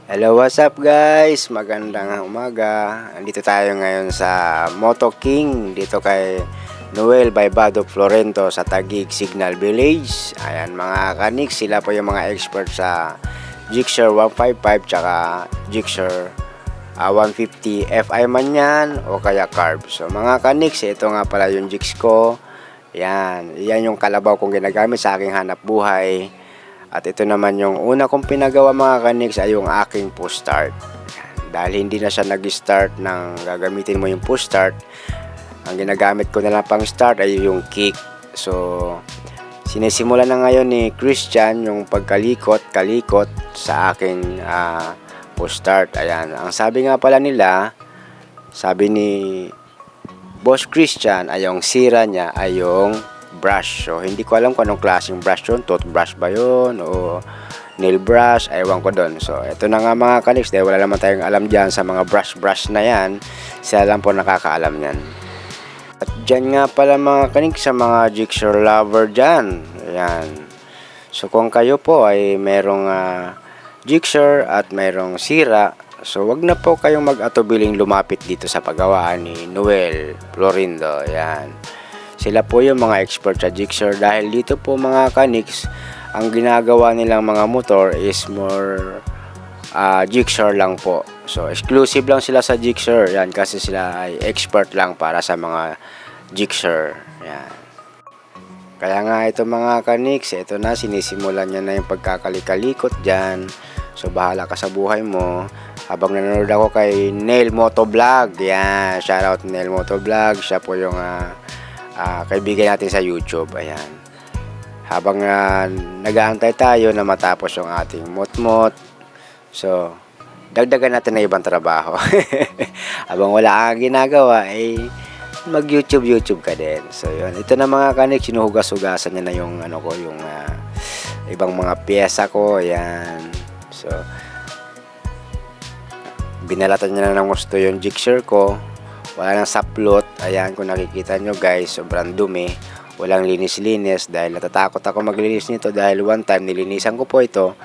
Hello, what's up guys? Magandang umaga. Andito tayo ngayon sa Moto King dito kay Noel Baybado Florento sa Taguig Signal Village. Ayan mga kanik, sila po yung mga expert sa Gixxer 155 tsaka Gixxer 150 FI man yan o kaya carb. So mga kaniks, ito nga pala yung jigs ko. Yan yung kalabaw kong ginagamit sa aking hanap buhay. At ito naman yung una kong pinagawa mga kaniks ay yung aking push start. Dahil hindi na siya nag-start ng gagamitin mo yung push start, ang ginagamit ko na lang pang start ay yung kick. So, sinisimula na ngayon ni Christian yung pagkalikot sa aking push start. Ayan, ang sabi nga pala nila, sabi ni Boss Christian ay yung sira niya ay yung brush. So, hindi ko alam kung anong klaseng brush yun. Toothbrush ba yun? O nail brush? Ewan ko doon. So, ito na nga mga kaniks. Dahil wala naman tayong alam dyan sa mga brush na yan. Sila lang po nakakaalam yan. At dyan nga pala mga kaniks sa mga Gixxer lover dyan. Ayan. So, kung kayo po ay merong Gixxer at merong sira, so wag na po kayong mag-atubiling lumapit dito sa paggawaan ni Noel Florento. Ayan. Sila po yung mga expert sa Gixxer dahil dito po mga kaniks, ang ginagawa nilang mga motor is more Gixxer lang po. So exclusive lang sila sa Gixxer. Yan kasi sila ay expert lang para sa mga Gixxer. Yan. Kaya nga ito mga kaniks, ito na sinisimulan niya na yung pagkakalikalikot dyan. So bahala ka sa buhay mo. Habang nanonood ako kay Nail Moto Vlog. Yan, shoutout Nail Moto Vlog. Siya po yung kaibigan natin sa YouTube. Ayan. Habang nag-aantay tayo na matapos yung ating mot-mot. So, dagdagan natin na ibang trabaho. Habang wala kang ginagawa, mag-YouTube ka din. So, yun. Ito na mga kanik, sinuhugas-hugasan niya na yung yung ibang mga pyesa ko. Ayan. So, binalatan niya na ng gusto yung Gixxer ko. Wala nang saplot. Ayan, kung nakikita nyo guys, sobrang dumi. Walang linis-linis dahil natatakot ako maglinis nito dahil one time nilinisan ko po ito,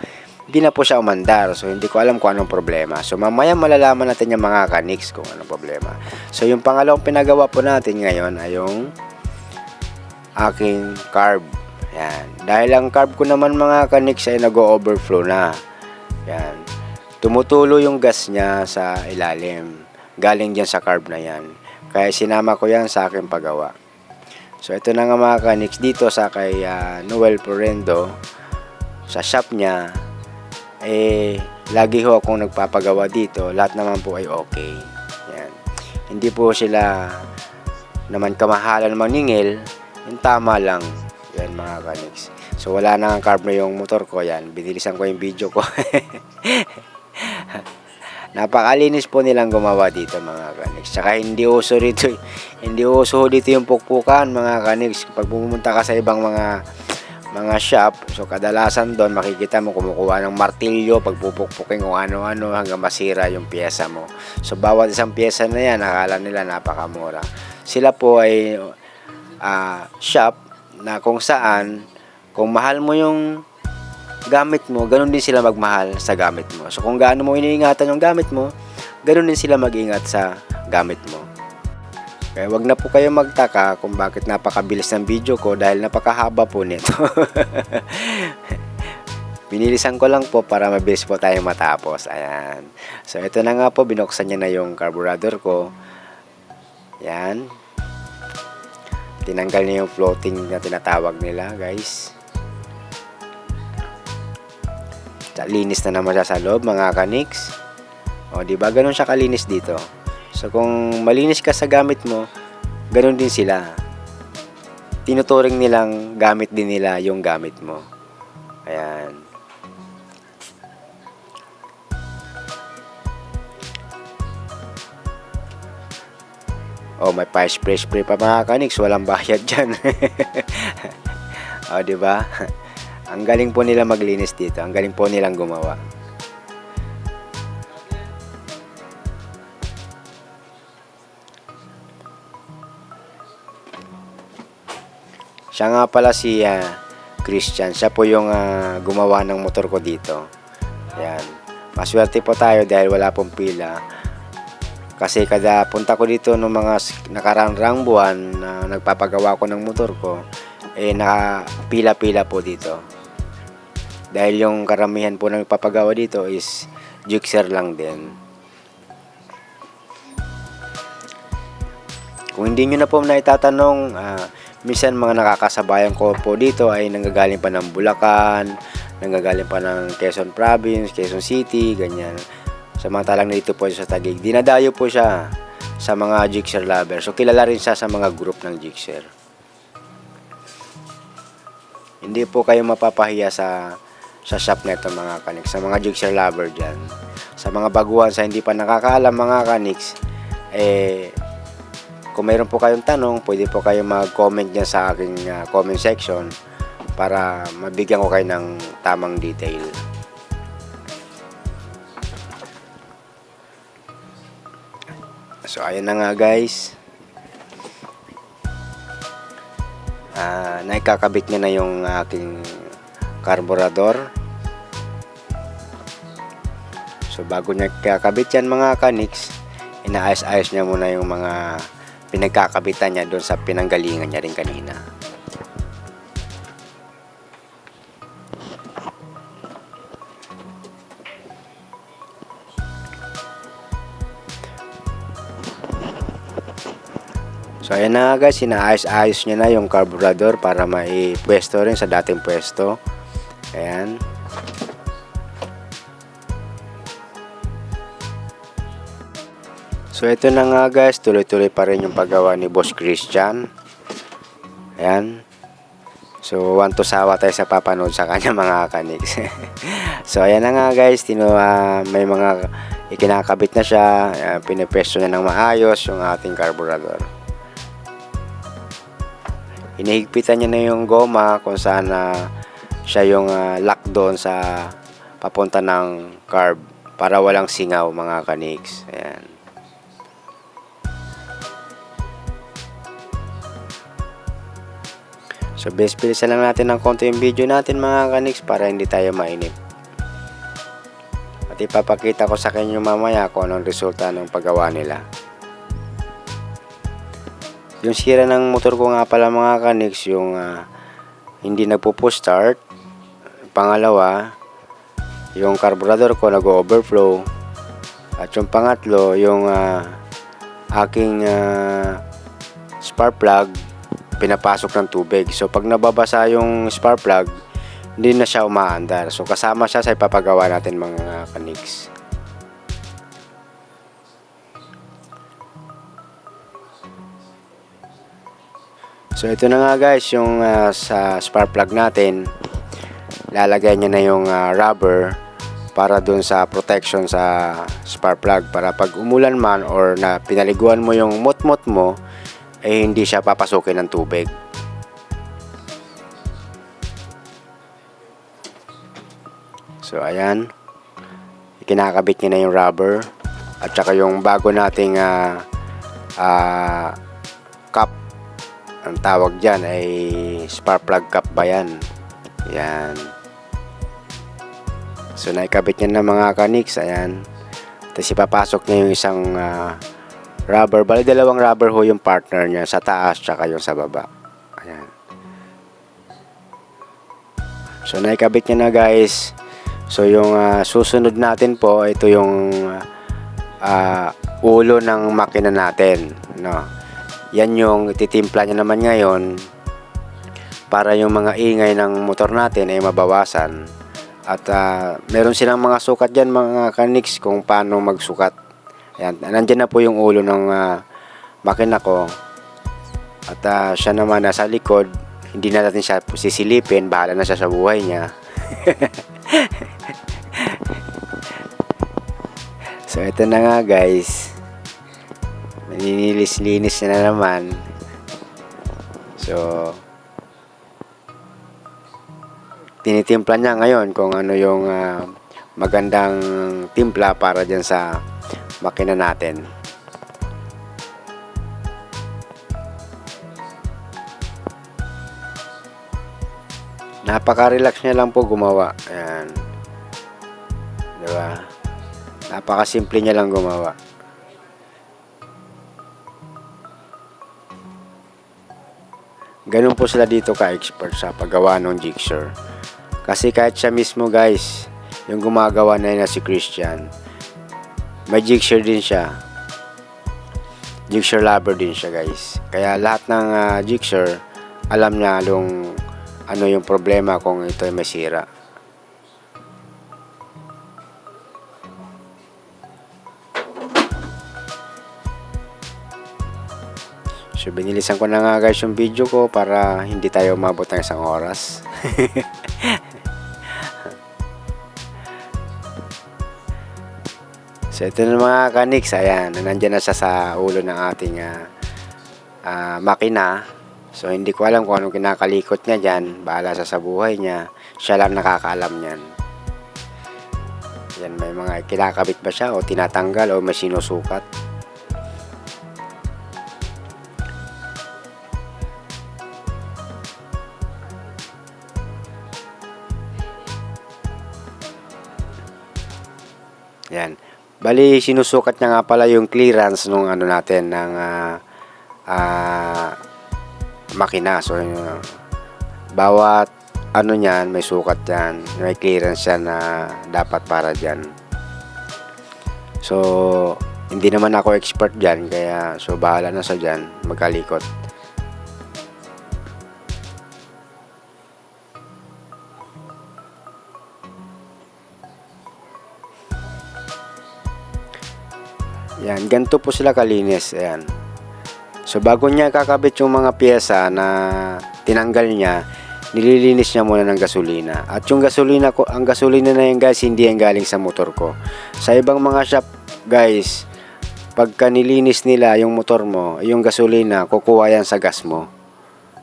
hindi na po siya umandar. So, hindi ko alam kung anong problema. So, mamaya malalaman natin yung mga kaniks kung anong problema. So, yung pangalawang pinagawa po natin ngayon ay yung aking carb. Ayan. Dahil ang carb ko naman mga kaniks ay nag-overflow na. Ayan. Tumutulo yung gas niya sa ilalim. Galing dyan sa carb na yan. Kaya sinama ko yan sa aking paggawa. So ito na nga mga kaniks dito sa kay Noel Florento. Sa shop niya. Lagi ho akong nagpapagawa dito. Lahat naman po ay okay. Yan. Hindi po sila naman kamahalan maningil. Yung tama lang. Yan mga kaniks. So wala na ang carb na yung motor ko. Yan. Binilisan ko yung video ko. Napakalinis po nilang gumawa dito mga kaniks. Tsaka hindi uso dito yung pukpukan mga kaniks. Pag pumunta ka sa ibang mga shop, so kadalasan doon makikita mo kumukuha ng martilyo, pagpupukpukin kung ano-ano hanggang masira yung pyesa mo. So bawat isang pyesa na yan, akala nila napakamura. Sila po ay shop na kung saan, kung mahal mo yung gamit mo, ganun din sila magmahal sa gamit mo. So kung gaano mo iniingatan yung gamit mo, ganun din sila mag-ingat sa gamit mo. Kaya wag na po kayo magtaka kung bakit napakabilis ng video ko dahil napakahaba po nito. Binilisan ko lang po para mabilis po tayong matapos. Ayan. So ito na nga po, binuksan niya na yung carburetor ko. Ayan. Tinanggal niya yung floating na tinatawag nila guys. Linis na naman siya sa loob mga kaniks. O diba ganun siya kalinis dito. So kung malinis ka sa gamit mo, ganun din sila. Tinuturing nilang gamit din nila yung gamit mo. Ayan. O may pa-spray pa mga kaniks, walang bayad dyan. O diba? Ang galing po nila maglinis dito. Ang galing po nilang gumawa. Siya nga pala si Christian. Siya po yung gumawa ng motor ko dito. Ayan. Maswerte po tayo dahil wala pong pila. Kasi kada punta ko dito ng mga nakarang buwan na nagpapagawa ko ng motor ko, nakapila-pila po dito. Dahil yung karamihan po na nagpapagawa dito is Gixxer lang din. Kung hindi nyo na po naitatanong, minsan mga nakakasabayan ko po dito ay nanggagaling pa ng Bulacan, nanggagaling pa ng Quezon Province, Quezon City, ganyan. Samantalang dito po sa Taguig, dinadayo po siya sa mga Gixxer lover. So kilala rin siya sa mga group ng Gixxer. Hindi po kayo mapapahiya sa shop nito mga kaniks, sa mga Gixxer lover dyan. Sa mga baguhan, sa hindi pa nakakaalam mga kaniks, kung mayroon po kayong tanong, pwede po kayo mag-comment dyan sa aking comment section para mabigyan ko kayo ng tamang detail. So ayan na nga guys, naikakabit niya na yung aking carburetor. So bago niya kakabit yan mga kaniks, inaayos-ayos niya muna yung mga pinagkakabitan niya doon sa pinanggalingan niya rin kanina. So ayan na guys, inaayos-ayos niya na yung carburetor para maipwesto rin sa dating pwesto. Ayan. So ito na nga guys, tuloy-tuloy pa rin yung paggawa ni Boss Christian. Ayan. So want to sawa tayo sa papanood sa kanya mga kaniks. So ayan na nga guys, may mga ikinakabit na siya. Pinipwesto na ng maayos yung ating carburetor. Inihigpitan niya na yung goma kung saan siya yung lock doon sa papunta ng carb para walang singaw mga kaniks. Ayan. So bilisan lang natin ng konti yung video natin mga kaniks para hindi tayo mainip. At ipapakita ko sa kanyo mamaya kung anong resulta ng paggawa nila. Yung sira ng motor ko nga pala mga kaniks, yung hindi nagpo-push start. Pangalawa, yung carburetor ko nag-overflow. At yung pangatlo, yung aking spark plug pinapasok ng tubig. So pag nababasa yung spark plug, hindi na siya umaandar. So kasama siya sa ipapagawa natin mga kaniks. So ito na nga guys, yung sa spark plug natin, lalagay niya na yung rubber para dun sa protection sa spark plug, para pag umulan man or na pinaliguan mo yung mot-mot mo, hindi siya papasukin ng tubig. So ayan, kinakabit niya na yung rubber at saka yung bago nating cap. Ang tawag dyan ay spark plug cap ba yan? Yan. So naikabit niya na mga kaniks. Ayan. Tapos ipapasok niya yung isang rubber. Bali dalawang rubber ho yung partner niya, sa taas tsaka yung sa baba. Ayan. So naikabit niya na guys. So yung susunod natin po, ito yung ulo ng makina natin, no? Yan yung ititimpla niya naman ngayon para yung mga ingay ng motor natin ay mabawasan. At meron silang mga sukat dyan mga kaniks kung paano magsukat. Ayan, nandyan na po yung ulo ng makina ko. At siya naman nasa likod, hindi na natin siya sisilipin, bahala na siya sa buhay niya. So ito na nga guys, nililinis na naman. So tinitimpla niya ngayon kung ano yung magandang timpla para dyan sa makina natin. Napaka-relax niya lang po gumawa. Ayan. Diba? Napakasimple niya lang gumawa. Ganun po sila dito ka-expert sa paggawa ng jigsaw. Kasi kahit siya mismo guys, yung gumagawa na yun na si Christian, may jigsaw din siya. Jigsaw lover din siya guys. Kaya lahat ng jigsaw, alam niya ano yung problema kung ito ay masira. So binilisan ko na nga guys yung video ko para hindi tayo umabot ng 1 oras. So ito na mga kaniks, ayan, nandiyan na siya sa ulo ng ating makina. So hindi ko alam kung anong kinakalikot niya dyan, bahala sa buhay niya, siya lang nakakaalam niyan. Yan, may mga kinakabit ba siya o tinatanggal o may sinusukat. Yan. Bali, sinusukat niya nga pala yung clearance nung ano natin ng makina. So, bawat ano niyan, may sukat yan. May clearance yan na dapat para dyan. So, hindi naman ako expert dyan. Kaya, so bahala na sa dyan. Magkalikot. Yan, ganito po sila kalinis. Ayan. So bago niya kakabit yung mga pyesa na tinanggal niya, nililinis niya muna ng gasolina. At yung gasolina ko, ang gasolina na yan guys, hindi yan galing sa motor ko. Sa ibang mga shop guys, pagka nilinis nila yung motor mo, yung gasolina, kukuha yan sa gas mo.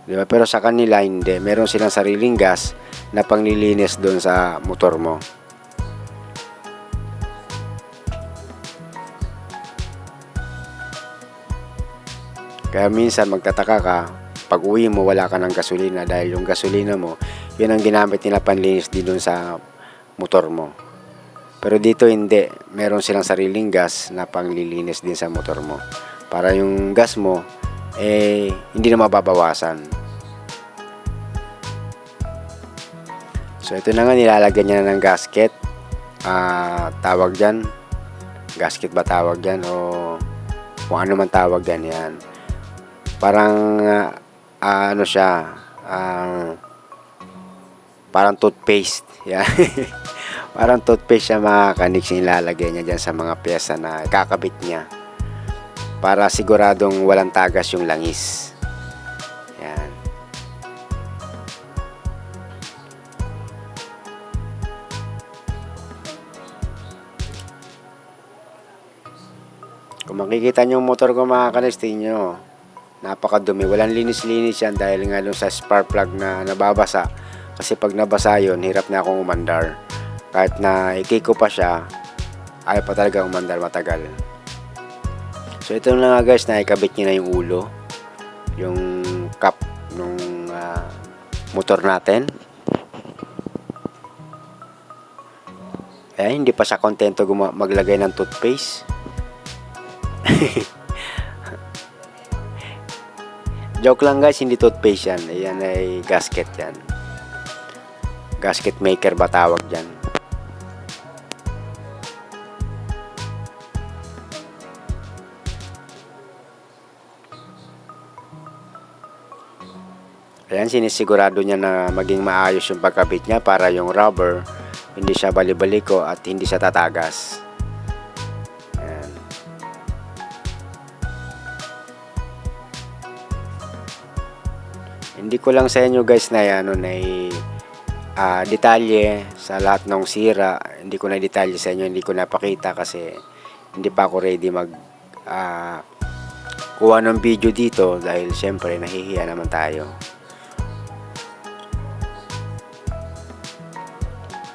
Diba? Pero sa kanila hindi. Meron silang sariling gas na panglilinis doon sa motor mo. Kaya minsan magtataka ka, pag uwi mo wala ka ng gasolina dahil yung gasolina mo, yun ang ginamit nila panlinis din dun sa motor mo. Pero dito hindi, meron silang sariling gas na panglilinis din sa motor mo. Para yung gas mo, hindi na mababawasan. So ito na nga, nilalagyan niya na ng gasket. Tawag dyan, gasket ba tawag dyan o kung ano man tawag dyan yan. Parang ano siya, parang toothpaste. Yeah. Parang toothpaste siya mga kaniks, nilalagay niya dyan sa mga pyesa na kakabit niya para siguradong walang tagas yung langis. Yan. Kung makikita nyo yung motor ko mga kaniks, tingnan nyo, napakadumi. Walang linis-linis yan dahil nga dun sa spark plug na nababasa. Kasi pag nabasa yun, hirap na akong umandar. Kahit na ikiko pa siya, ayaw pa talaga umandar matagal. So ito na nga guys, naikabit niya na yung ulo. Yung cap nung motor natin. Hindi pa siya kontento maglagay ng toothpaste. Joke lang guys, hindi toothpaste yan. Ayan ay gasket yan. Gasket maker ba tawag dyan. Ayan, sinisigurado niya na maging maayos yung pagkabit niya para yung rubber hindi siya bali-baliko at hindi siya tatagas. Hindi ko lang sa inyo guys na detalye sa lahat ng sira. Hindi ko na detalye sa inyo, hindi ko napakita kasi hindi pa ako ready kuha ng video dito dahil syempre nahihiya naman tayo.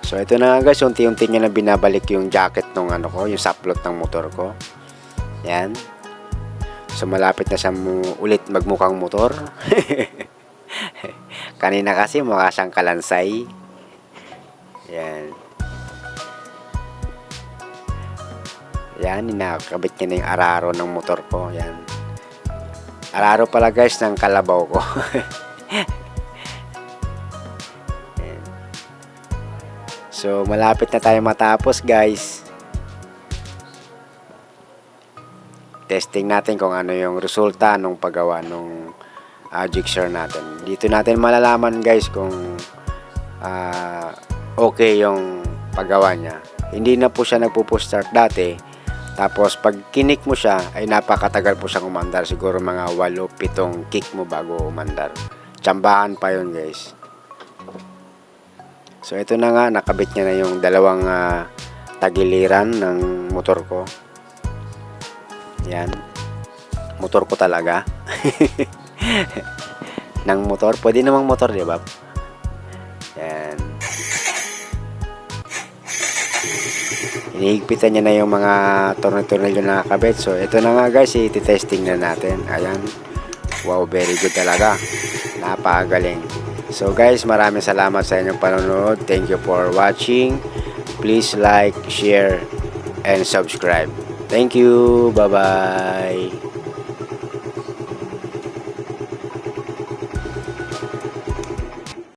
So ito na nga guys, unti-unti niya na binabalik yung jacket ng yung saplot ng motor ko. Yan. So malapit na siya ulit magmukhang motor. Kanina kasi mukha siyang kalansay. Yan. Yan, inakabit niya na yung araro ng motor ko. Yan. Araro pala guys ng kalabaw ko. Yan. So, malapit na tayo matapos guys. Testing natin kung ano yung resulta nung paggawa nung jigsaw natin. Dito natin malalaman guys kung okay yung paggawa niya. Hindi na po siya nagpo-start dati. Tapos pag kinik mo siya ay napakatagal po siyang umandar. Siguro mga 8-7 kick mo bago umandar. Tsambahan pa yun guys. So ito na nga, nakabit niya na yung dalawang tagiliran ng motor ko. Yan. Motor ko talaga. Ng motor. Pwede namang motor, di ba? Yan. Hinihigpitan niya na yung mga tornilyo na nakakabit. So, ito na nga guys, iti-testing na natin. Ayan. Wow, very good talaga. Napakagaling. So guys, maraming salamat sa inyong panonood. Thank you for watching. Please like, share, and subscribe. Thank you. Bye-bye.